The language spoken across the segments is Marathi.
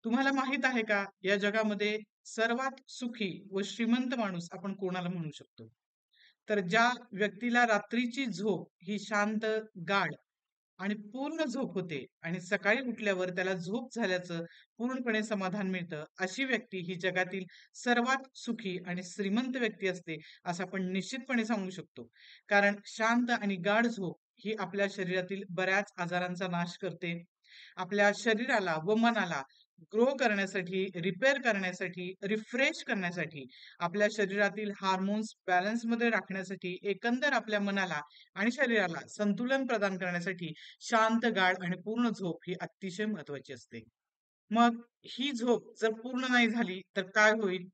तुम्हाला माहित आहे का, या जगामध्ये सर्वात सुखी व श्रीमंत माणूस आपण कोणाला म्हणू शकतो? तर ज्या व्यक्तीला रात्रीची झोप ही शांत, गाढ आणि पूर्ण झोप होते आणि सकाळी उठल्यावर त्याला झोप झाल्याचं पूर्णपणे समाधान मिळतं, अशी व्यक्ती ही जगातील सर्वात सुखी आणि श्रीमंत व्यक्ती असते, असं आपण निश्चितपणे सांगू शकतो. कारण शांत आणि गाढ झोप ही आपल्या शरीरातील बऱ्याच आजारांचा नाश करते. आपल्या शरीराला व मनाला ग्रो करण्यासाठी, रिपेअर करण्यासाठी, रिफ्रेश करण्यासाठी, आपल्या शरीरातील हार्मोन्स बॅलन्समध्ये राखण्यासाठी, एकंदर आपल्या मनाला आणि शरीराला संतुलन प्रदान करण्यासाठी शांत, गाढ आणि पूर्ण झोप ही अतिशय महत्वाची असते. मग ही झोप जर पूर्ण नाही झाली तर काय होईल?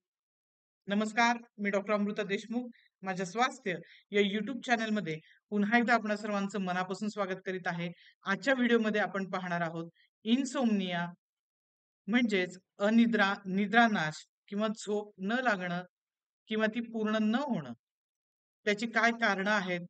नमस्कार, मी डॉक्टर अमृता देशमुख. माझ्या स्वास्थ्य या YouTube चॅनलमध्ये पुन्हा एकदा आपणा सर्वांचं मनापासून स्वागत करीत आहे. आजच्या व्हिडिओमध्ये आपण पाहणार आहोत इन्सोमनिया म्हणजेच अनिद्रा, निद्रानाश किंवा झोप न लागणं किंवा ती पूर्ण न होणं. त्याची काय कारणं आहेत?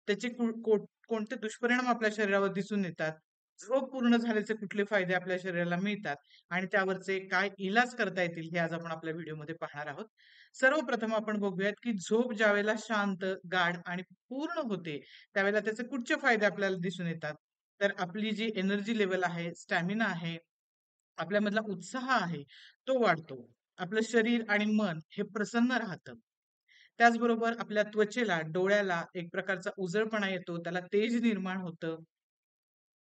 त्याचे कोणते दुष्परिणाम आपल्या शरीरावर दिसून येतात? झोप पूर्ण झाल्याचे कुठले फायदे आपल्या शरीराला मिळतात आणि त्यावरचे काय इलाज करता येतील हे आज आपण आपल्या व्हिडिओमध्ये पाहणार आहोत. सर्वप्रथम आपण बघूयात, की झोप ज्यावेळेला शांत, गाढ आणि पूर्ण होते, त्यावेळेला त्याचे कुठचे फायदे आपल्याला दिसून येतात. तर आपली जी एनर्जी लेव्हल आहे, स्टॅमिना आहे, आपल्यामधला उत्साह आहे, तो वाढतो. आपलं शरीर आणि मन हे प्रसन्न राहतं. त्याचबरोबर आपल्या त्वचेला, डोळ्याला एक प्रकारचा उजळपणा येतो, त्याला तेज निर्माण होतं.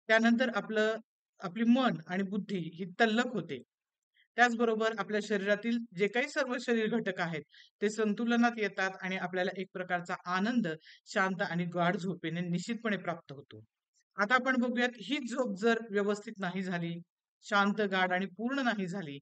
त्यानंतर आपली मन आणि बुद्धी ही तल्लख होते. त्याचबरोबर आपल्या शरीरातील जे काही सर्व शरीर घटक आहेत, ते संतुलनात येतात आणि आपल्याला एक प्रकारचा आनंद शांत आणि गाढ झोपेने निश्चितपणे प्राप्त होतो. आता आपण बघूयात, ही झोप जर व्यवस्थित नाही झाली, शांत, गाढ आणि पूर्ण नाही झाली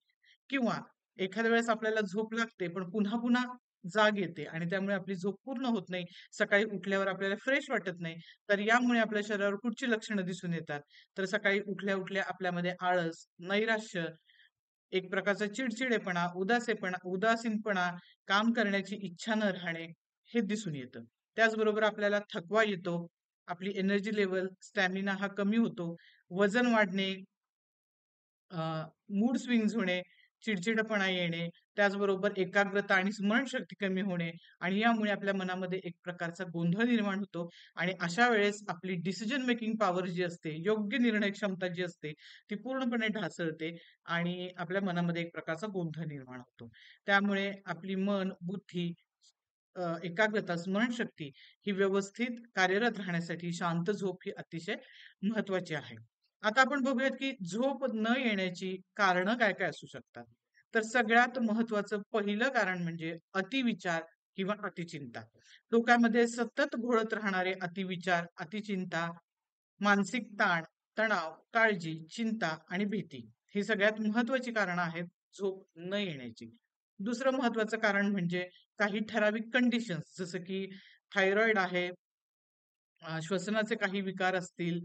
किंवा एखाद्या वेळेस आपल्याला झोप लागते, पण पुन्हा-पुन्हा जाग येते आणि त्यामुळे आपली झोप पूर्ण होत नाही. सकाळी उठल्यावर आपल्याला फ्रेश वाटत नाही. तर यामुळे आपल्या शरीरावर कुठची लक्षणं दिसून येतात? तर सकाळी उठल्या-उठल्या आपल्यामध्ये आळस, नैराश्य, एक प्रकारचा चिडचिडेपणा, उदासीनपणा, काम करण्याची इच्छा न राहणे, हे दिसून येतं. त्याचबरोबर आपल्याला थकवा येतो, आपली एनर्जी लेव्हल, स्टॅमिना हा कमी होतो, वजन वाढणे, मूड स्विंग्स होणे, चिडचिडेपणा येणे, त्याचबरोबर एकाग्रता आणि स्मरणशक्ती कमी होणे आणि यामुळे आपल्या मनामध्ये एक प्रकारचा गोंधळ निर्माण होतो आणि अशा वेळेस आपली डिसिजन मेकिंग पॉवर जी असते, योग्य निर्णय क्षमता जी असते, ती पूर्णपणे ढासळते आणि आपल्या मनामध्ये एक प्रकारचा गोंधळ निर्माण होतो. त्यामुळे आपली मन, बुद्धी, एकाग्रता, स्मरणशक्ती ही व्यवस्थित कार्यरत राहण्यासाठी शांत झोप ही अतिशय महत्वाची आहे. आता आपण बघूयात, की झोप न येण्याची कारणं काय-काय असू शकतात. तर सगळ्यात महत्त्वाचं पहिलं कारण म्हणजे अतिविचार किंवा अतिचिंता. डोक्यामध्ये सतत घोळत राहणारे अतिविचार, अतिचिंता, मानसिक ताण, तणाव, काळजी, चिंता आणि भीती ही सगळ्यात महत्त्वाची कारणं आहेत झोप न येण्याची. दुसरं महत्त्वाचं कारण म्हणजे काही ठराविक कंडिशन्स जसं की थायरॉइड आहे, श्वसनाचे काही विकार असतील,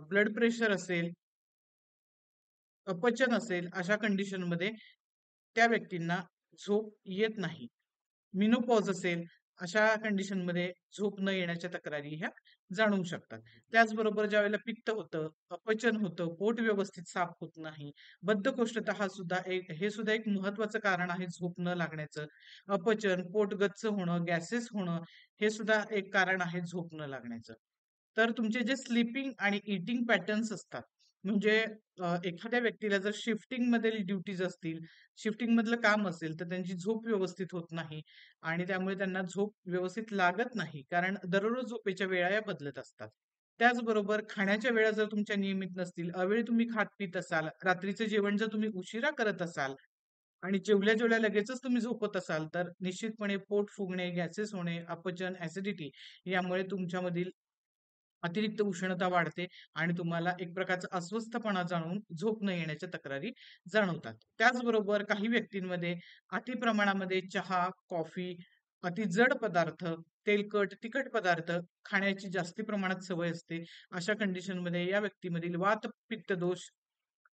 ब्लड प्रेशर असेल, अपचन असेल, अशा कंडिशनमध्ये त्या व्यक्तींना झोप येत नाही. मेनोपॉज असेल, अशा कंडिशनमध्ये झोप न येण्याच्या तक्रारी ह्या जाणवू शकतात. त्याचबरोबर ज्यावेळेला पित्त होतं, अपचन होतं, पोट व्यवस्थित साफ होत नाही, बद्धकोष्ठता हा सुद्धा हे सुद्धा एक महत्त्वाचं कारण आहे झोप न लागण्याचं. अपचन, पोट गच्च होणं, गॅसेस होणं, हे सुद्धा एक कारण आहे झोप न लागण्याचं. तर तुमचे जे स्लीपिंग आणि ईटिंग पॅटर्न्स असतात, म्हणजे एखाद्या व्यक्तीला जर शिफ्टिंगमध्ये ड्युटीज असतील, शिफ्टिंगमधलं काम असेल, तर त्यांची झोप व्यवस्थित होत नाही आणि त्यामुळे त्यांना झोप व्यवस्थित लागत नाही. कारण दररोज झोपेच्या वेळा या बदलत असतात. त्याचबरोबर खाण्याच्या वेळा जर तुमच्या नियमित नसतील, अवेळी तुम्ही खात-पीत असाल, रात्रीचं जेवण जर तुम्ही उशिरा करत असाल आणि जेवल्या-जेवल्या लगेचच तुम्ही झोपत असाल, तर निश्चितपणे पोट फुगणे, गॅसेस होणे, अपचन, ॲसिडिटी यामुळे तुमच्यामधील अतिरिक्त उष्णता वाढते आणि तुम्हाला एक प्रकारचा अस्वस्थपणा जाणवून झोप न येण्याच्या तक्रारी जाणवतात. त्याचबरोबर काही व्यक्तींमध्ये अति प्रमाणामध्ये चहा, कॉफी, अति जड पदार्थ, तेलकट, तिखट पदार्थ खाण्याची जास्ती प्रमाणात सवय असते. अशा कंडिशनमध्ये या व्यक्तीमधील वात, पित्त दोष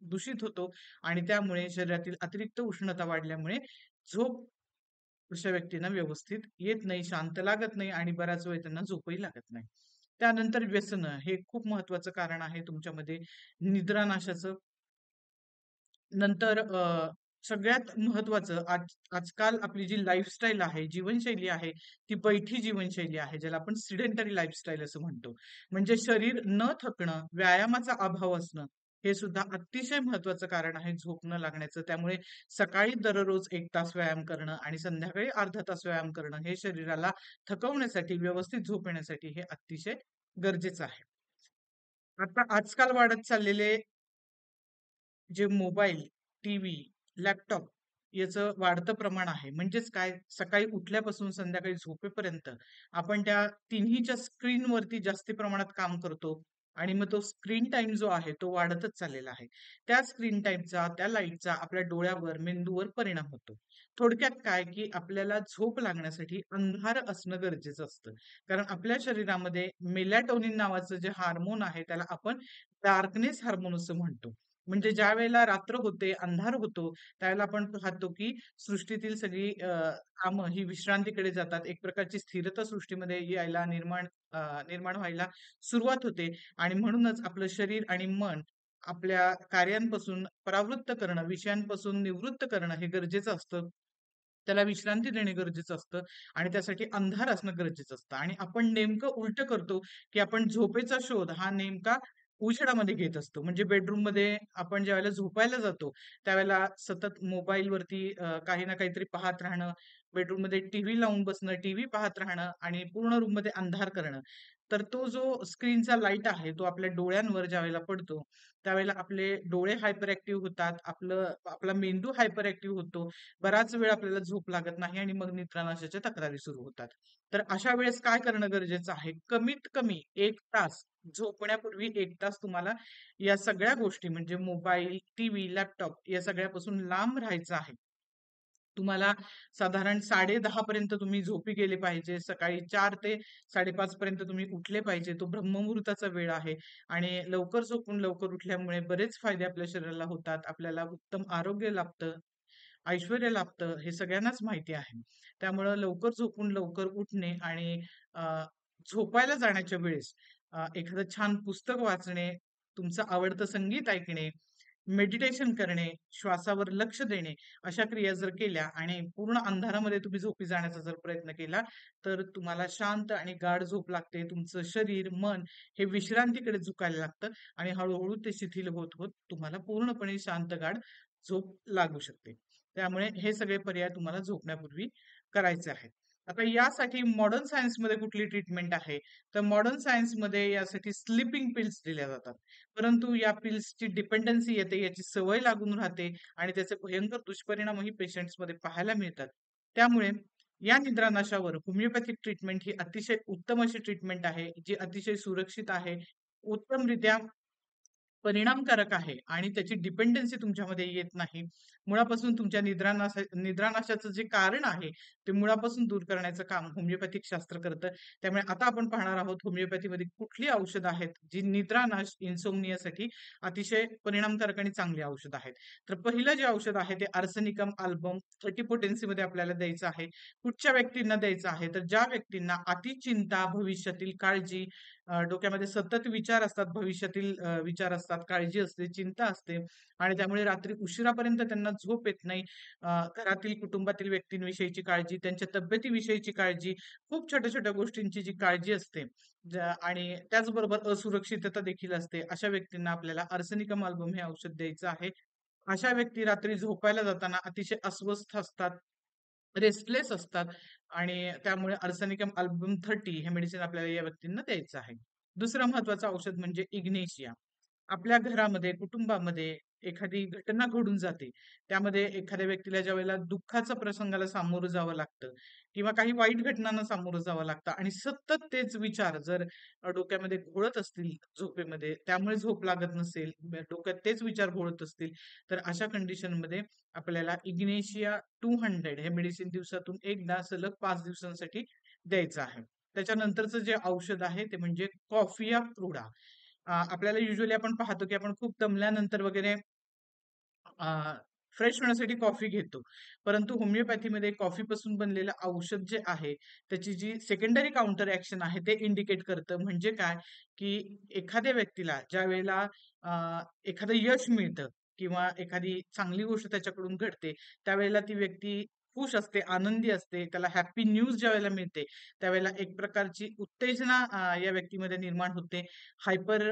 दूषित होतो आणि त्यामुळे शरीरातील अतिरिक्त उष्णता वाढल्यामुळे झोप अशा व्यक्तींना व्यवस्थित येत नाही, शांत लागत नाही आणि बराच वेळ त्यांना झोपही लागत नाही. त्यानंतर व्यसनं हे खूप महत्वाचं कारण आहे तुमच्यामध्ये निद्रानाशाचं. नंतर सगळ्यात महत्त्वाचं आजकाल आपली जी लाईफस्टाईल आहे, जीवनशैली आहे, ती बैठी जीवनशैली आहे, ज्याला आपण सिडेंटरी लाईफस्टाईल असं म्हणतो. म्हणजे शरीर न थकणं, व्यायामाचा अभाव असणं, हे सुद्धा अतिशय महत्त्वाचं कारण आहे झोप न लागण्याचं. त्यामुळे सकाळी दररोज 1 तास व्यायाम करणं आणि संध्याकाळी अर्धा तास व्यायाम करणं, हे शरीराला थकवण्यासाठी, व्यवस्थित झोप येण्यासाठी हे अतिशय गरजेचं आहे. आता आजकाल वाढत चाललेले जे मोबाईल, टीव्ही, लॅपटॉप याचं वाढतं प्रमाण आहे. म्हणजेच काय, सकाळी उठल्यापासून संध्याकाळी झोपेपर्यंत आपण त्या तिन्हीच्या स्क्रीनवरती जास्ती प्रमाणात काम करतो आणि मग तो स्क्रीन टाइम जो आहे तो वाढतच चाललेला आहे. त्या स्क्रीन टाईमचा, त्या लाईटचा आपल्या डोळ्यावर, मेंदूवर परिणाम होतो. थोडक्यात काय, की आपल्याला झोप लागण्यासाठी अंधार असणं गरजेचं असतं. कारण आपल्या शरीरामध्ये मेलॅटोनिन नावाचं जे हार्मोन आहे त्याला आपण डार्कनेस हार्मोन असं म्हणतो. म्हणजे ज्यावेळेला रात्र होते, अंधार होतो, त्यावेळेला आपण पाहतो, की सृष्टीतील सगळी कामं ही विश्रांतीकडे जातात. एक प्रकारची स्थिरता सृष्टीमध्ये यायला निर्माण व्हायला सुरुवात होते आणि म्हणूनच आपलं शरीर आणि मन आपल्या कार्यांपासून परावृत्त करणं, विषयांपासून निवृत्त करणं हे गरजेचं असतं. त्याला विश्रांती देणे गरजेचं असतं आणि त्यासाठी अंधार असणं गरजेचं असतं आणि आपण नेमकं उलटं करतो, की आपण झोपेचा शोध हा नेमका उजेडामध्ये घेत असतो. म्हणजे बेडरूममध्ये आपण ज्यावेळेला झोपायला जातो, त्यावेळेला सतत मोबाईलवरती काही ना काहीतरी पाहत राहणं, बेडरूममध्ये टीव्ही लावून बसणं, टीव्ही पाहत राहणं आणि पूर्ण रूममध्ये अंधार करणं. तर तो जो स्क्रीनचा लाईट आहे, तो आपल्या डोळ्यांवर ज्यावेळेला पडतो, त्यावेळेला आपले डोळे हायपर ॲक्टिव्ह होतात, आपला मेंदू हायपर ॲक्टिव्ह होतो. बराच वेळ आपल्याला झोप लागत नाही आणि मग निद्रानाशाच्या तक्रारी सुरू होतात. तर अशा वेळेस काय करणं गरजेचं आहे? कमीत कमी 1 तास झोपण्यापूर्वी 1 तास तुम्हाला या सगळ्या गोष्टी म्हणजे मोबाईल, टीव्ही, लॅपटॉप या सगळ्यापासून लांब राहायचं आहे. तुम्हाला साधारण 10:30 पर्यंत तुम्ही झोपी गेले पाहिजे. सकाळी 4 ते 5:30 पर्यंत तुम्ही उठले पाहिजे. तो ब्रह्ममुहूर्ताचा वेळ आहे आणि लवकर झोपून लवकर उठल्यामुळे बरेच फायदे आपल्या शरीराला होतात. आपल्याला उत्तम आरोग्य लाभतं, ऐश्वर्य लाभतं, हे सगळ्यांनाच माहिती आहे. त्यामुळं लवकर झोपून लवकर उठणे आणि अ, झोपायला जाण्याच्या वेळेस एखादं छान पुस्तक वाचणे, तुमचं आवडतं संगीत ऐकणे, मेडिटेशन करणे, श्वासावर लक्ष देणे, अशा क्रिया जर केल्या आणि पूर्ण अंधारामध्ये तुम्ही झोपी जाण्याचा जर प्रयत्न केला, तर तुम्हाला शांत आणि गाढ झोप लागते. तुमचं शरीर, मन हे विश्रांतीकडे झुकायला लागतं आणि हळू ते शिथिल होत, होत तुम्हाला पूर्णपणे शांत, गाढ झोप लागू शकते. त्यामुळे हे सगळे पर्याय तुम्हाला झोपण्यापूर्वी करायचे आहेत. आता यासाठी मॉडर्न सायन्समध्ये कुठली ट्रीटमेंट आहे? तर मॉडर्न सायन्समध्ये यासाठी स्लीपिंग पिल्स दिल्या जातात. परंतु या पिल्सची डिपेंडन्सी येते, याची सवय लागून राहते आणि त्याचे भयंकर दुष्परिणामही पेशंट्समध्ये पाहायला मिळतात. त्यामुळे या निद्रानाशावर होमिओपॅथिक ट्रीटमेंट ही अतिशय उत्तम अशी ट्रीटमेंट आहे, जी अतिशय सुरक्षित आहे. उत्तमरित्या परिणामकारक आहे आणि त्याची डिपेंडन्सी तुमच्यामध्ये येत नाही. मुळापासून तुमच्या निद्रानाशाचं जे कारण आहे, ते मुळापासून दूर करण्याचं काम होमिओपॅथिक शास्त्र करतं. त्यामुळे आता आपण पाहणार आहोत होमिओपॅथीमध्ये कुठली औषधं आहेत, जी निद्रानाश, इन्सोम्नियासाठी अतिशय परिणामकारक आणि चांगली औषधं आहेत. तर पहिलं जे औषध आहे ते आर्सेनिकम अल्बम 30 पोटेन्सीमध्ये आपल्याला द्यायचं आहे. कुठच्या व्यक्तींना द्यायचं आहे, तर ज्या व्यक्तींना अतिचिंता, भविष्यातील काळजी, डोक्यामध्ये सतत विचार असतात, भविष्यातील विचार असतात, काळजी असते, चिंता असते आणि त्यामुळे रात्री उशिरापर्यंत त्यांना झोप येत नाही. घरातील, कुटुंबातील व्यक्तींविषयीची काळजी, त्यांच्या तब्येतीविषयीची काळजी, खूप छोट्या-छोट्या गोष्टींची जी काळजी असते आणि त्याचबरोबर असुरक्षितता देखील असते. अशा व्यक्तींना आपल्याला आर्सेनिकम अल्बम हे औषध द्यायचं आहे. अशा व्यक्ती रात्री झोपायला जाताना अतिशय अस्वस्थ असतात, रेस्टलेस असतात आणि त्यामुळे आर्सेनिकम अल्बम 30 हे मेडिसिन आपल्याला या व्यक्तींना द्यायचं आहे. दुसरं महत्वाचं औषध म्हणजे इग्नेशिया. आपल्या घरामध्ये, कुटुंबामध्ये एखादी घटना घडून जाते. त्यामध्ये एखाद्या व्यक्तीला ज्यावेळेला दुःखाच्या प्रसंगाला सामोरं जावं लागतं किंवा काही वाईट घटनांना सामोरं जावं लागतं आणि सतत तेच विचार जर डोक्यामध्ये घोळत असतील झोपेमध्ये, त्यामुळे झोप लागत नसेल, डोक्यात तेच विचार घोळत असतील, तर अशा कंडिशनमध्ये आपल्याला इग्नेशिया 200 हे मेडिसिन दिवसातून एकदा सलग 5 दिवसांसाठी द्यायचं आहे. त्याच्यानंतरचं जे औषध आहे ते म्हणजे कॉफिया क्रूडा. आपल्याला युजुअली आपण पाहतो, की आपण खूप दमल्यानंतर वगैरे फ्रेश होण्यासाठी कॉफी घेतो. परंतु होमिओपॅथीमध्ये कॉफीपासून बनलेलं औषध जे आहे, त्याची जी सेकंडरी काउंटर ॲक्शन आहे, ते इंडिकेट करतं. म्हणजे काय, की एखाद्या व्यक्तीला ज्यावेळेला एखादं यश मिळतं, किंवा एखादी चांगली गोष्ट त्याच्याकडून घडते, त्यावेळेला ती व्यक्ती खुश असते, आनंदी असते. त्याला हॅपी न्यूज ज्यावेळेला मिळते, त्यावेळेला एक प्रकारची उत्तेजना या व्यक्तीमध्ये निर्माण होते. हायपर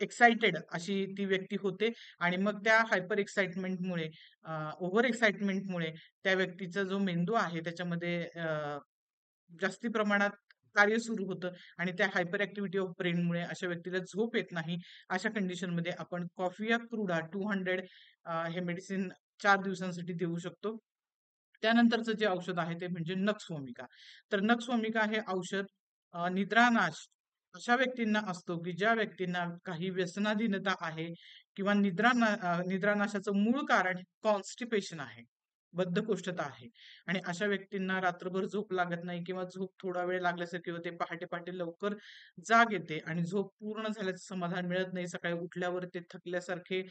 एक्साइटेड अशी ती व्यक्ती होते आणि मग त्या हायपर एक्साइटमेंटमुळे ओव्हर एक्साइटमेंटमुळे त्या व्यक्तीचा जो मेंदू आहे त्याच्यामध्ये जास्ती प्रमाणात कार्य सुरू होतं आणि त्या हायपर ऍक्टिव्हिटी ऑफ ब्रेनमुळे अशा व्यक्तीला झोप येत नाही. अशा कंडिशनमध्ये आपण कॉफिया क्रूडा 200 हे मेडिसिन 4 दिवसांसाठी देऊ शकतो. त्यानंतरचं जे औषध आहे ते म्हणजे नक्स भूमिका. तर नक्स भूमिका हे औषध निद्रानाश अशा व्यक्तींना असतो, की ज्या व्यक्तींना काही व्यसनाधीनता आहे किंवा निद्रानाशाचं मूळ कारण कॉन्स्टिपेशन आहे, बद्धकोष्ठता आहे आणि अशा व्यक्तींना रात्रभर झोप लागत नाही किंवा झोप थोडा वेळ लागल्यासारखी होते. पहाटे-पहाटे लवकर जाग येते आणि झोप पूर्ण झाल्याचं समाधान मिळत नाही. सकाळी उठल्यावर ते थकल्यासारखे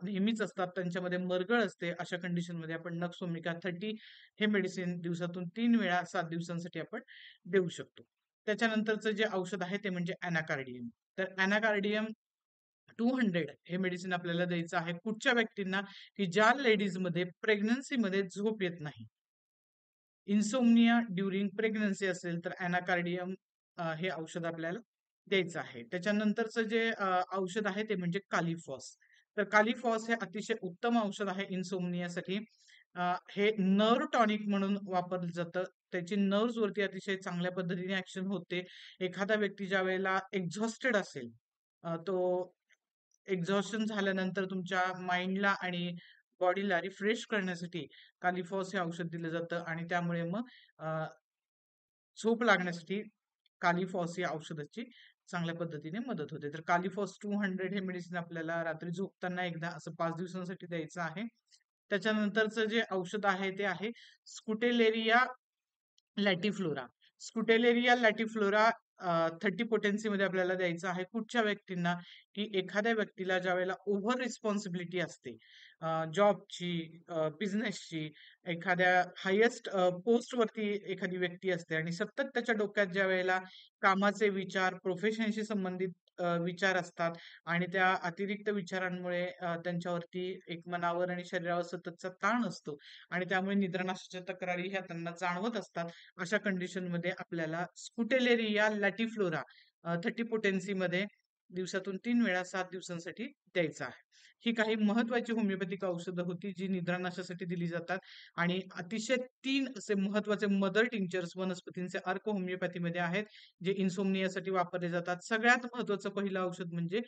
नेहमीच असतात. त्यांच्यामध्ये मरगळ असते. अशा कंडिशनमध्ये आपण नक्स भूमिका 30 हे मेडिसिन दिवसातून 3 वेळा 7 दिवसांसाठी आपण देऊ शकतो. त्याच्यानंतरचं जे औषध आहे ते म्हणजे अनाकार्डियम. तर अनाकार्डियम 200 हे मेडिसिन आपल्याला द्यायचं आहे कुठच्या व्यक्तींना, की ज्या लेडीजमध्ये प्रेग्नन्सीमध्ये झोप येत नाही. इन्सोम्निया ड्युरिंग प्रेग्नन्सी असेल तर अनाकार्डियम हे औषध आपल्याला द्यायचं आहे. त्याच्यानंतरचं जे औषध आहे ते म्हणजे कालिफॉस. तर कालिफॉस हे अतिशय उत्तम औषध आहे इन्सोम्नियासाठी. हे नर्व्ह टॉनिक म्हणून वापरलं जातं. त्याची नर्व्हज वरती अतिशय चांगल्या पद्धतीने ऍक्शन होते. एखादा व्यक्ती ज्यावेळेला एक्झॉस्टेड असेल, तो एक्झॉशन झाल्यानंतर तुमच्या माइंडला आणि बॉडीला रिफ्रेश करण्यासाठी कालिफॉस हे औषध दिलं जातं आणि त्यामुळे मग झोप लागण्यासाठी कालिफॉस या औषधाची चांगल्या पद्धतीने मदत होते. तर कालिफॉस 200 हे मेडिसिन आपल्याला रात्री झोपताना एकदा असं 5 दिवसांसाठी द्यायचं आहे. त्याच्यानंतरचं जे औषध आहे ते आहे स्कुटेलेरिया लॅटिफ्लोरा. स्कुटेलेरिया लॅटिफ्लोरा 30 पोटेन्सीमध्ये आपल्याला द्यायचं आहे. कुठच्या व्यक्तींना, की एखाद्या व्यक्तीला ज्यावेळेला ओव्हर रिस्पॉन्सिबिलिटी असते, जॉबची, बिझनेसची, एखाद्या हायेस्ट पोस्टवरती एखादी व्यक्ती असते आणि सतत त्याच्या डोक्यात ज्यावेळेला कामाचे विचार, प्रोफेशनशी संबंधित विचार असतात आणि त्या अतिरिक्त विचारांमुळे त्यांच्यावरती एक मनावर आणि शरीरावर सततचा ताण असतो आणि त्यामुळे निद्रानाशाच्या तक्रारी ह्या त्यांना जाणवत असतात. अशा कंडिशनमध्ये आपल्याला स्कुटेलेरिया लॅटिफ्लोरा 30 पोटेन्सीमध्ये दिवसातून 3 वेळा 7 दिवसांसाठी द्यायचं आहे. ही काही महत्वाची होमिओपॅथिक औषधं होती जी निद्रानाशासाठी दिली जातात आणि अतिशय 3 असे महत्वाचे मदर टिंक्चर्स वनस्पतींचे अर्क होमिओपॅथीमध्ये आहेत, जे इन्सोम्नियासाठी वापरले जातात. सगळ्यात महत्वाचं पहिलं औषध म्हणजे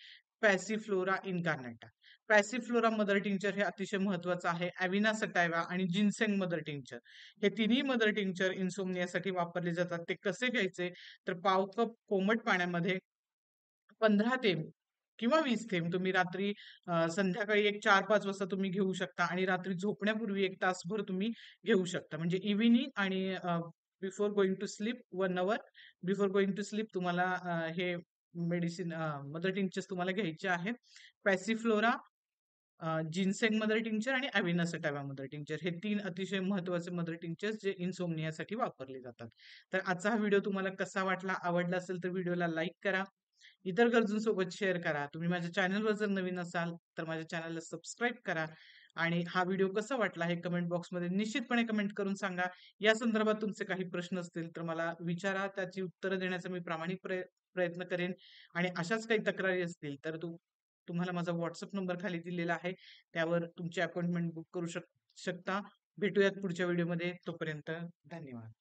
पॅसिफ्लोरा इन्कार्नाटा. पॅसिफ्लोरा मदर टिंक्चर हे अतिशय महत्वाचं आहे. अॅव्हिना सटायवा आणि जिनसेंग मदर टिंक्चर हे तिन्ही मदर टिंक्चर इन्सोम्नियासाठी वापरले जातात. ते कसे घ्यायचे? तर पाव कप कोमट पाण्यामध्ये 15 थेंब किंवा 20 थेंब तुम्ही रात्री संध्याकाळी एक 4-5 वाजता तुम्ही घेऊ शकता आणि रात्री झोपण्यापूर्वी 1 तासभर तुम्ही घेऊ शकता. म्हणजे इव्हनिंग आणि before going to sleep 1 hour before going to sleep तुम्हाला हे मेडिसिन मदर टिंक्चर्स तुम्हाला घ्यायचे आहे. पॅसिफ्लोरा, जिनसेंग मदर टिंक्चर आणि अॅव्हिना सटावा मदर टिंक्चर हे 3 अतिशय महत्त्वाचे मदर टिंक्चर्स जे इन्सोम्नियासाठी वापरले जातात. तर आजचा हा व्हिडिओ तुम्हाला कसा वाटला? आवडला असेल तर व्हिडिओला लाईक करा. इतर गरजूंसोबत शेअर करा. तुम्ही माझ्या चॅनलवर जर नवीन असाल तर माझ्या चॅनलला सबस्क्राईब करा आणि हा व्हिडिओ कसा वाटला हे कमेंट बॉक्समध्ये निश्चितपणे कमेंट करून सांगा. या संदर्भात तुमचे काही प्रश्न असतील तर मला विचारा. त्याची उत्तरं देण्याचा मी प्रामाणिक प्रयत्न करेन आणि अशाच काही तक्रारी असतील तर तुम्हाला माझा WhatsApp नंबर खाली दिलेला आहे. त्यावर तुमची अपॉइंटमेंट बुक करू शकता. भेटूयात पुढच्या व्हिडिओमध्ये. तोपर्यंत धन्यवाद.